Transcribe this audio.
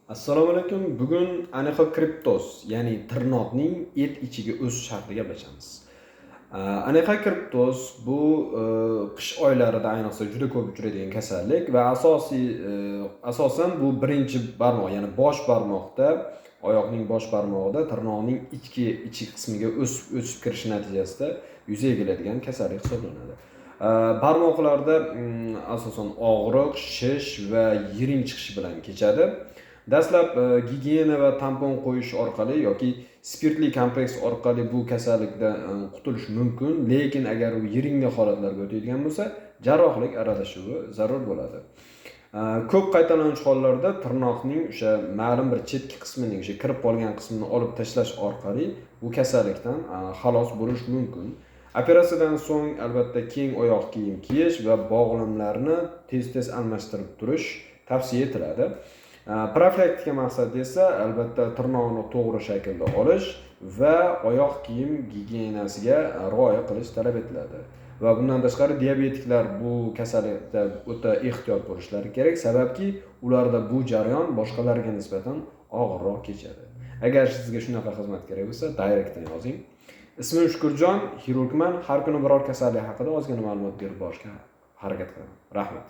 Assalomu alaykum. Bugun anexokriptos, ya'ni tirnoqning et ichiga o'sish haqida gaplashamiz. Anexokriptos bu qish oylarida ayniqsa juda ko'p uchraydigan kasallik va asosan bu birinchi barmoq, ya'ni bosh barmoqda, oyoqning bosh barmog'ida tirnoqning ichki qismiga o'sib kirishi natijasida yuzaga keladigan kasallik hisoblanadi. Barmoqlarda asosan og'riq, shish va yiring chiqishi bilan kechadi. Dastlab gigiyena va tampon qo'yish orqali yoki spirtli kompress orqali bu kasallikdan qutulish mumkin, lekin agar u yiringli holatlarga o'tadigan bo'lsa, jarrohlik aralashuvi zarur bo'ladi. Ko'p qaytalanuvchi hollarda tirnoqning o'sha ma'lum bir chetki qismining, o'sha kirib qolgan qismini olib tashlash orqali bu kasallikdan xalos bo'lish mumkin. Operatsiyadan so'ng albatta keng oyoq kiyim kiyish va bog'limlarni tez-tez almashtirib turish tavsiya etiladi. Profilaktika maqsadi esa albatta tirnoqni to'g'ri shaklda olish va oyoq kiyim gigiyenasiga rioya qilish talab etiladi. Va bundan tashqari diabetiklar bu kasallikda o'ta ehtiyot bo'lishlari kerak, sababki ularda bu jarayon boshqalarga nisbatan og'irroq kechadi. Agar sizga shunaqa xizmat kerak bo'lsa, direktdan yozing. Ismim Shukurjon, xirurgman. Har kuni biror kasallik haqida ozgina ma'lumot berib borishga harakat qilaman. Rahmat.